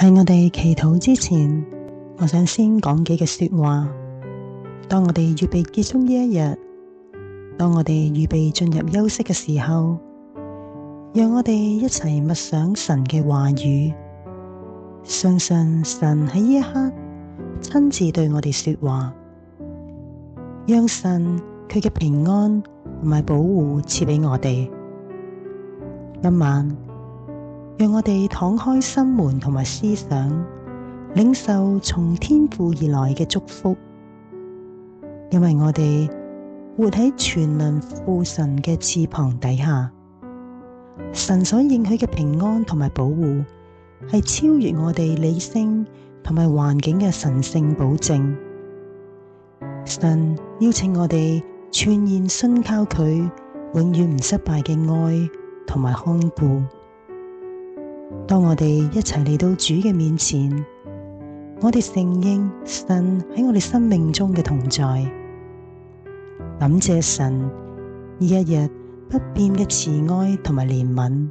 喺我哋祈禱之前，我想先講幾句說話。當我哋預備結束呢一日，當我哋預備進入休息嘅時候，讓我哋一齊默想神嘅話語，相信神喺呢一刻親自對我哋說話，讓神佢嘅平安同埋保護賜俾我哋。今晚，讓我哋敞開心門同埋思想，領受從天父而來嘅祝福，因為我哋活喺全能父神嘅翅膀底下，神所應許嘅平安同埋保護係超越我哋理性同埋環境嘅神聖保證。神邀請我哋全然信靠佢永遠唔失敗嘅愛同埋看顧。當我哋一齊嚟到主嘅面前，我哋承認神喺我哋生命中嘅同在，感謝神呢一日不變嘅慈愛同埋憐憫。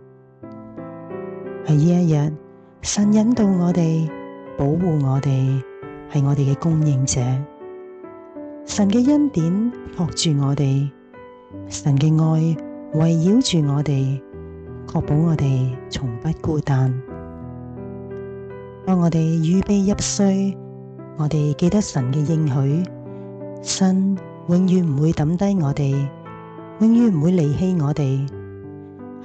喺呢一日，神引導我哋，保護我哋，係我哋嘅供應者。神嘅恩典托住我哋，神嘅愛圍繞住我哋，確保我哋從不孤單。當我哋預備入睡，我哋記得神嘅應許，神永遠唔會抌低我哋，永遠唔會離棄我哋。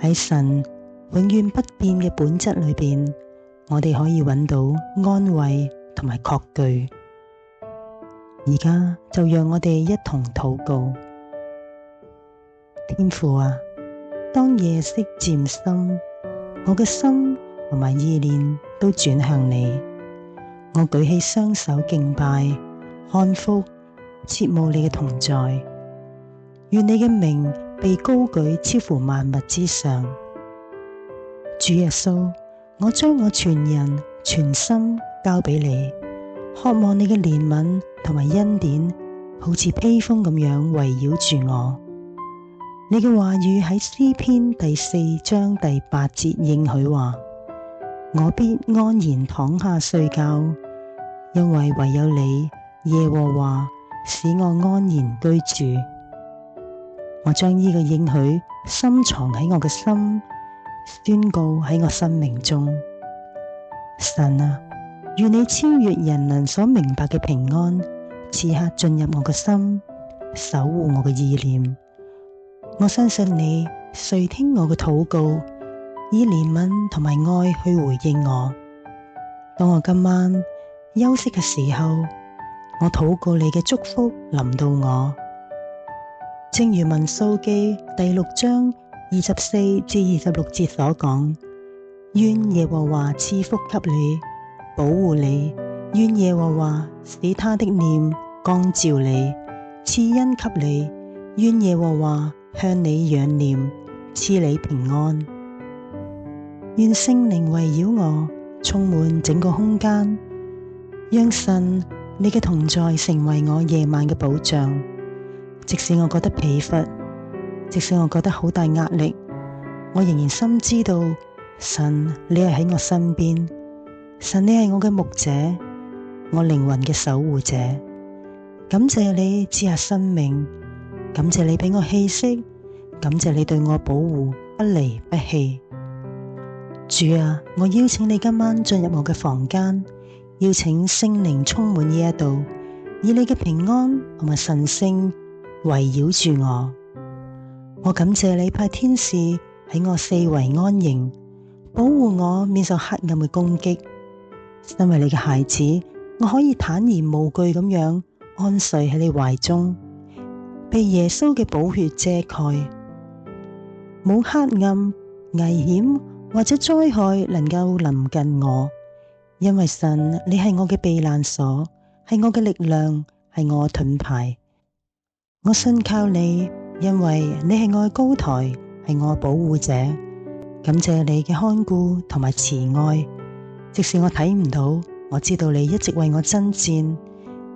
喺神永遠不變嘅本質裏邊，我哋可以揾到安慰同埋確據。而家就讓我哋一同禱告。天父啊，當夜色漸深，我嘅心同埋意念都轉向你，我舉起雙手敬拜，看福，切慕你嘅同在。願你嘅名被高舉超乎萬物之上。主耶穌，我將我全人全心交俾你，渴望你嘅憐憫同埋恩典好似披風咁樣圍繞住我。你嘅話語喺詩篇第4章第8節應許話：我必安然躺下睡覺，因為唯有你，耶和華，使我安然居住。我將呢個應許深藏喺我嘅心，宣告喺我生命中。神啊，願你超越人能所明白嘅平安，此刻進入我嘅心，守護我嘅意念。我相信你垂聽我嘅禱告，以憐憫同埋愛去回應我。當我今晚休息嘅時候，我禱告你嘅祝福臨到我。正如民數記第6章24至26節所講，願耶和華賜福給你，保護你，願耶和華使他的臉光照你，賜恩給你，願耶和華向你仰念，賜你平安。願聖靈圍繞我，充滿整個空間，讓神你嘅同在成為我夜晚嘅保障。即使我覺得疲乏，即使我覺得好大壓力，我仍然深知道神你係喺我身邊，神你係我嘅牧者，我靈魂嘅守護者。感謝你賜下生命，感謝你俾我氣息，感謝你對我保護不離不棄。主啊，我邀請你今晚進入我嘅房間，邀請聖靈充滿呢一度，以你嘅平安同埋神聖圍繞住我。我感謝你派天使喺我四圍安營，保護我免受黑暗嘅攻擊。身為你嘅孩子，我可以坦然無懼咁樣安睡喺你懷中，被耶穌嘅寶血遮蓋，冇黑暗、危險或者災害能夠臨近我，因為神你係我嘅避難所，係我嘅力量，係我嘅盾牌。我信靠你，因為你係我嘅高台，係我嘅保護者。感謝你嘅看顧同埋慈愛，即使我睇唔到，我知道你一直為我爭戰。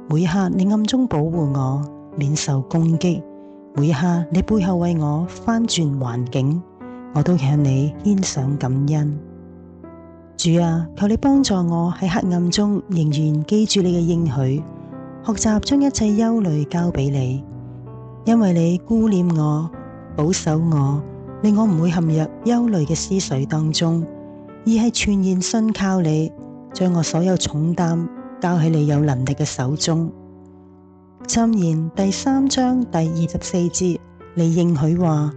每一刻你暗中保護我，免受攻擊；每一刻你背後為我翻轉環境，我都向你獻上感恩。主啊，求你幫助我喺黑暗中仍然記住你嘅應許，學習將一切憂慮交俾你，因為你顧念我，保守我，令我唔會陷入憂慮嘅思緒當中，而係全然信靠你，將我所有重擔交喺你有能力嘅手中。箴言第3章第24節，你應許話：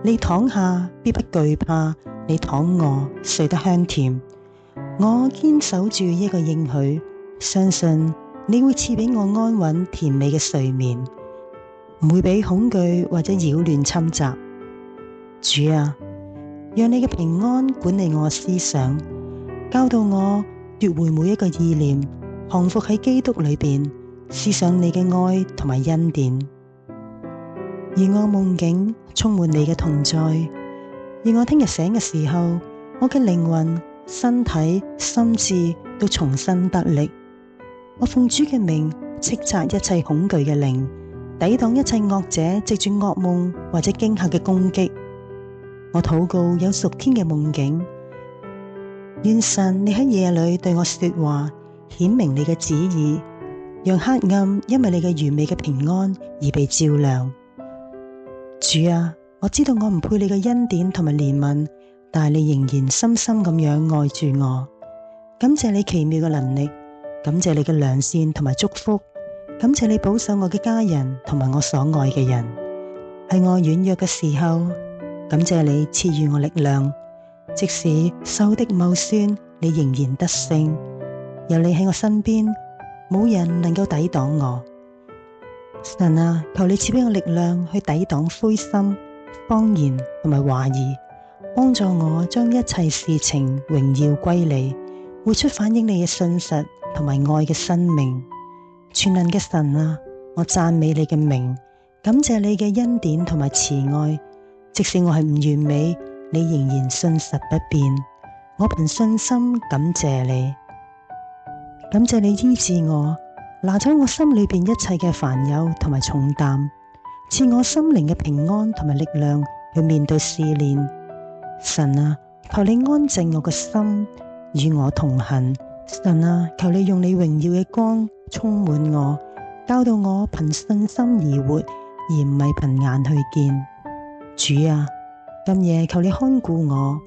你躺下必不懼怕，你躺臥睡得香甜。我堅守住一個應許，相信你會賜俾我安穩甜美嘅睡眠，唔會俾恐懼或者擾亂侵襲。主啊，讓你嘅平安管理我思想，教導我奪回每一個意念，降服喺基督裏邊，思想你嘅愛同埋恩典。而我夢境充滿你嘅同在，而我聽日醒嘅時候，我嘅靈魂、身體、心智都重新得力。我奉主嘅名斥責一切恐懼嘅靈，抵擋一切惡者藉住噩夢或者驚嚇嘅攻擊。我禱告有屬天嘅夢境，願神你喺夜裏對我說話，顯明你嘅旨意，讓黑暗因為你嘅完美嘅平安而被照亮。主啊，我知道我唔配你嘅恩典同埋憐憫，但係你仍然深深咁樣愛住我。感謝你奇妙嘅能力，感謝你嘅良善同埋祝福，感謝你保守我嘅家人同埋我所愛嘅人。喺我軟弱嘅時候，感謝你賜予我力量，即使仇敵謀算，你仍然得勝。有你喺我身邊，冇人能夠抵擋我。神啊，求你賜俾我力量去抵擋灰心、謊言同埋懷疑，幫助我將一切事情榮耀歸你，活出反映你嘅信實同埋愛嘅生命。全能嘅神啊，我讚美你嘅名，感謝你嘅恩典同埋慈愛。即使我係唔完美，你仍然信實不變。我憑信心感謝你，感謝你醫治我，拿走我心裏邊一切嘅煩憂同埋重擔，賜我心靈嘅平安同埋力量去面對試煉。神啊，求你安靜我嘅心，與我同行。神啊，求你用你榮耀嘅光充滿我，教導我憑信心而活，而唔係憑眼去見。主啊，今夜求你看顧我，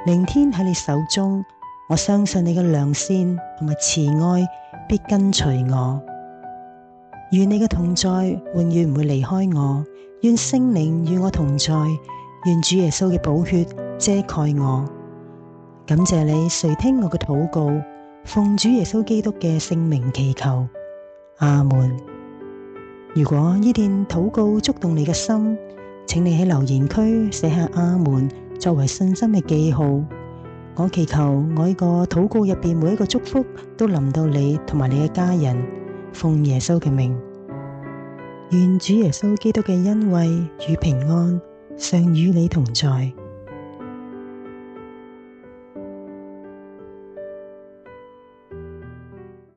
明天喺你手中，我相信你嘅良善同埋慈愛必跟隨我。願你嘅同在永遠唔會離開我，願聖靈與我同在，願主耶穌嘅寶血遮蓋我。感謝你垂聽我嘅禱告，奉主耶穌基督嘅聖名祈求，阿們。如果呢段禱告觸動你嘅心，請你喺留言區寫下阿們作為信心嘅記號。我祈求我呢個禱告入邊每一個祝福都臨到你同埋你嘅家人，奉耶穌嘅名。願主耶穌基督嘅恩惠與平安常與你同在。